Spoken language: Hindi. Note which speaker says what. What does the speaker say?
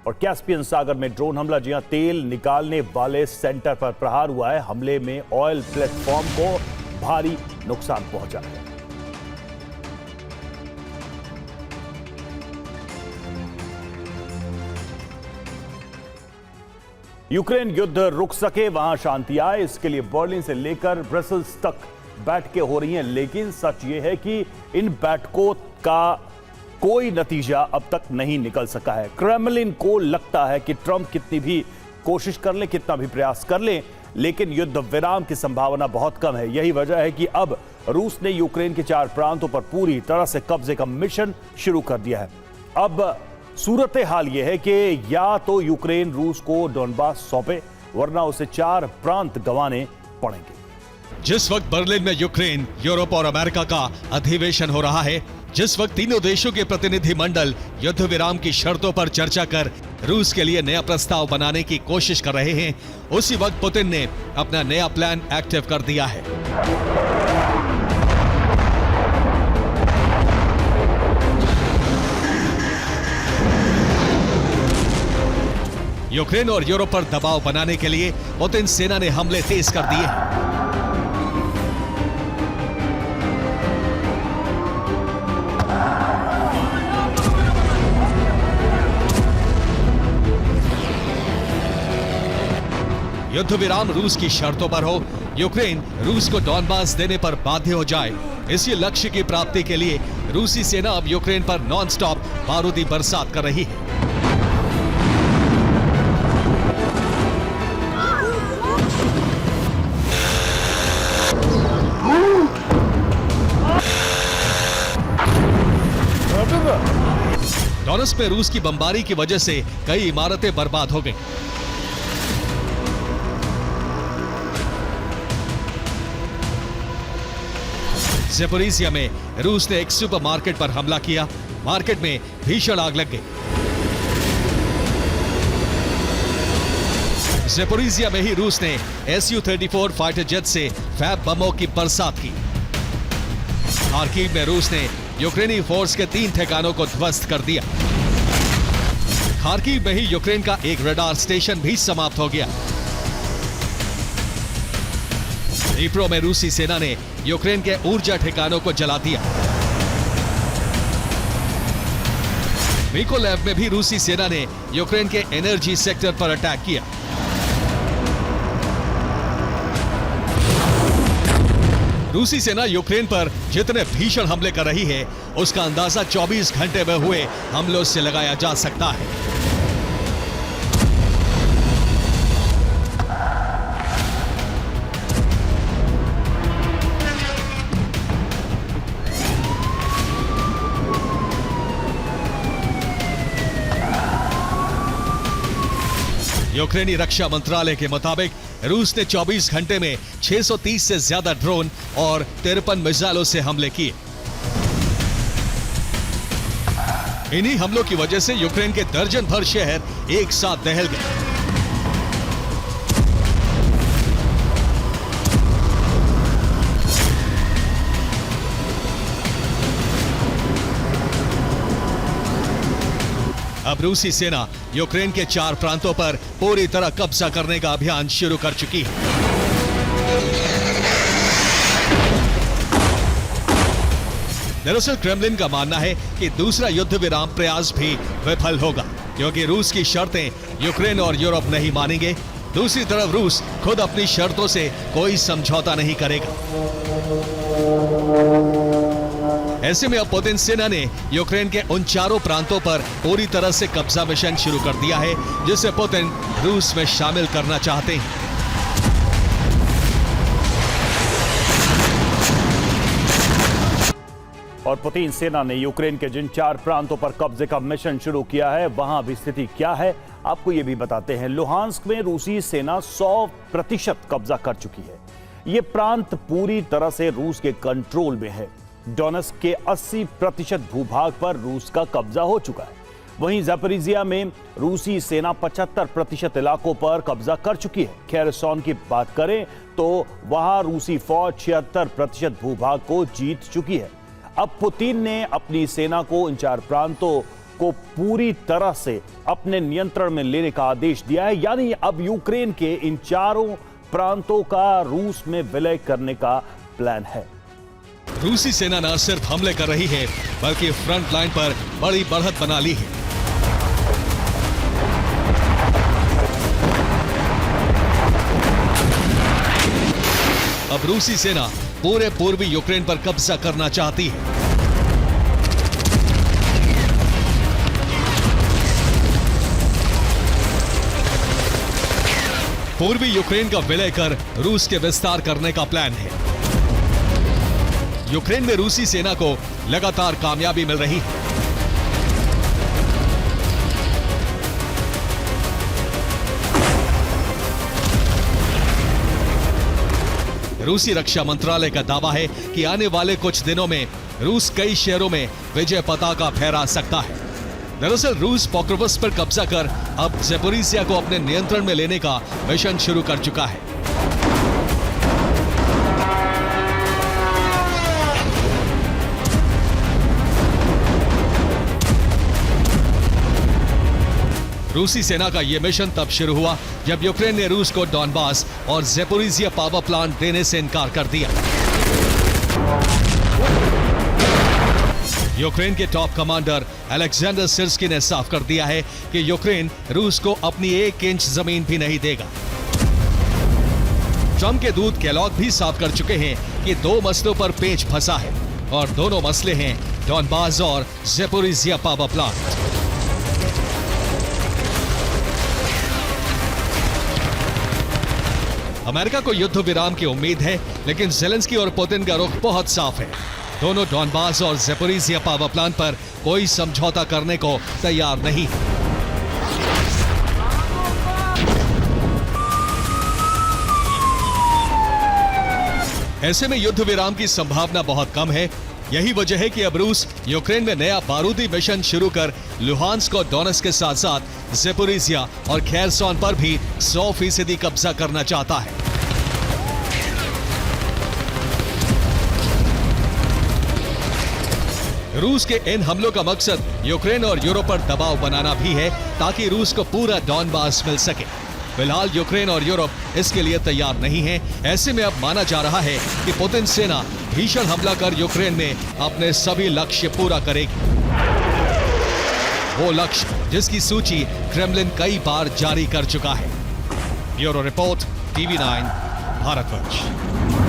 Speaker 1: और कैस्पियन सागर में ड्रोन हमला, जी हां, तेल निकालने वाले सेंटर पर प्रहार हुआ है। हमले में ऑयल प्लेटफॉर्म को भारी नुकसान पहुंचा है। यूक्रेन युद्ध रुक सके, वहां शांति आए, इसके लिए बर्लिन से लेकर ब्रसेल्स तक बैठकें हो रही हैं। लेकिन सच यह है कि इन बैठकों का कोई नतीजा अब तक नहीं निकल सका है। क्रेमलिन को लगता है कि ट्रंप कितनी भी कोशिश कर ले, कितना भी प्रयास कर ले, लेकिन युद्ध विराम की संभावना बहुत कम है। यही वजह है कि अब रूस ने यूक्रेन के 4 प्रांतों पर पूरी तरह से कब्जे का मिशन शुरू कर दिया है। अब सूरत हाल यह है कि या तो यूक्रेन रूस को डोनबास सौंपे, वरना उसे 4 प्रांत गंवाने पड़ेंगे।
Speaker 2: जिस वक्त बर्लिन में यूक्रेन, यूरोप और अमेरिका का अधिवेशन हो रहा है, जिस वक्त तीनों देशों के प्रतिनिधि मंडल युद्ध विराम की शर्तों पर चर्चा कर रूस के लिए नया प्रस्ताव बनाने की कोशिश कर रहे हैं, उसी वक्त पुतिन ने अपना नया प्लान एक्टिव कर दिया है। यूक्रेन और यूरोप पर दबाव बनाने के लिए पुतिन सेना ने हमले तेज कर दिए हैं। युद्ध विराम रूस की शर्तों पर हो, यूक्रेन रूस को डॉनबास देने पर बाध्य हो जाए। इसी लक्ष्य की प्राप्ति के लिए रूसी सेना अब यूक्रेन पर नॉनस्टॉप बारूदी बरसात कर रही है। डॉनबास में रूस की बमबारी की वजह से कई इमारतें बर्बाद हो गईं। ज़ेपोरिज़िया में रूस ने एक सुपरमार्केट पर हमला किया। मार्केट में भीषण आग लग गई। ज़ेपोरिज़िया में ही रूस ने Su-34 फाइटर जेट से फैब बमों की बरसात की। खार्किव में रूस ने यूक्रेनी फोर्स के 3 ठिकानों को ध्वस्त कर दिया। खार्किव में ही यूक्रेन का एक रडार स्टेशन भी समाप्त हो गया। डीप्रो में रूसी सेना ने यूक्रेन के ऊर्जा ठिकानों को जला दिया। मिकोलेव में भी रूसी सेना ने यूक्रेन के एनर्जी सेक्टर पर अटैक किया। रूसी सेना यूक्रेन पर जितने भीषण हमले कर रही है, उसका अंदाजा 24 घंटे में हुए हमलों से लगाया जा सकता है। यूक्रेनी रक्षा मंत्रालय के मुताबिक रूस ने 24 घंटे में 630 से ज्यादा ड्रोन और 53 मिसाइलों से हमले किए। इन्हीं हमलों की वजह से यूक्रेन के दर्जन भर शहर एक साथ दहल गए। अब रूसी सेना यूक्रेन के 4 प्रांतों पर पूरी तरह कब्जा करने का अभियान शुरू कर चुकी है। दरअसल क्रेमलिन का मानना है कि दूसरा युद्ध विराम प्रयास भी विफल होगा, क्योंकि रूस की शर्तें यूक्रेन और यूरोप नहीं मानेंगे। दूसरी तरफ रूस खुद अपनी शर्तों से कोई समझौता नहीं करेगा। ऐसे में अब पुतिन सेना ने यूक्रेन के उन 4 प्रांतों पर पूरी तरह से कब्जा मिशन शुरू कर दिया है, जिसे पुतिन रूस में शामिल करना चाहते हैं।
Speaker 1: और पुतिन सेना ने यूक्रेन के जिन 4 प्रांतों पर कब्जे का मिशन शुरू किया है, वहां भी स्थिति क्या है, आपको यह भी बताते हैं। लुहांस्क में रूसी सेना 100% कब्जा कर चुकी है। यह प्रांत पूरी तरह से रूस के कंट्रोल में है। डोनेट्स्क के 80% भूभाग पर रूस का कब्जा हो चुका है। वहीं ज़ापोरिज़िया में रूसी सेना 75% इलाकों पर कब्जा कर चुकी है। खेरसोन की बात करें तो वहां रूसी फौज 76% भूभाग को जीत चुकी है। अब पुतिन ने अपनी सेना को इन 4 प्रांतों को पूरी तरह से अपने नियंत्रण में लेने का आदेश दिया है। यानी अब यूक्रेन के इन चारों प्रांतों का रूस में विलय करने का प्लान है।
Speaker 2: रूसी सेना न सिर्फ हमले कर रही है बल्कि फ्रंट लाइन पर बड़ी बढ़त बना ली है। अब रूसी सेना पूरे पूर्वी यूक्रेन पर कब्जा करना चाहती है। पूर्वी यूक्रेन का विलय कर रूस के विस्तार करने का प्लान है। यूक्रेन में रूसी सेना को लगातार कामयाबी मिल रही है। रूसी रक्षा मंत्रालय का दावा है कि आने वाले कुछ दिनों में रूस कई शहरों में विजय पताका फहरा सकता है। दरअसल रूस पोक्रोवस्क पर कब्जा कर अब ज़ेपोरिज़िया को अपने नियंत्रण में लेने का मिशन शुरू कर चुका है। रूसी सेना का यह मिशन तब शुरू हुआ जब यूक्रेन ने रूस को डॉनबास और ज़ेपोरिज़िया पावर प्लांट देने से इनकार कर दिया। यूक्रेन के टॉप कमांडर अलेक्जेंडर सिर्स्की ने साफ कर दिया है कि यूक्रेन रूस को अपनी 1 इंच जमीन भी नहीं देगा। ट्रंप के दूत केलॉग भी साफ कर चुके हैं कि 2 मसलों पर पेच फंसा है और दोनों मसले हैं डॉनबास और ज़ेपोरिज़िया पावर प्लांट। अमेरिका को युद्ध विराम की उम्मीद है, लेकिन ज़ेलेंस्की और पुतिन का रुख बहुत साफ है। दोनों डॉनबास और ज़ेपोरिज़िया पावर प्लांट पर कोई समझौता करने को तैयार नहीं है। ऐसे में युद्ध विराम की संभावना बहुत कम है। यही वजह है कि अब रूस यूक्रेन में नया बारूदी मिशन शुरू कर लुहांस्क और डोनेट्स्क के साथ साथ ज़ेपोरिज़िया और खेरसोन पर भी 100% कब्जा करना चाहता है। रूस के इन हमलों का मकसद यूक्रेन और यूरोप पर दबाव बनाना भी है ताकि रूस को पूरा डॉनबास मिल सके। फिलहाल यूक्रेन और यूरोप इसके लिए तैयार नहीं है। ऐसे में अब माना जा रहा है कि पुतिन सेना भीषण हमला कर यूक्रेन में अपने सभी लक्ष्य पूरा करेगी। वो लक्ष्य जिसकी सूची क्रेमलिन कई बार जारी कर चुका है। Bureau report, TV9, Bharatvarsh.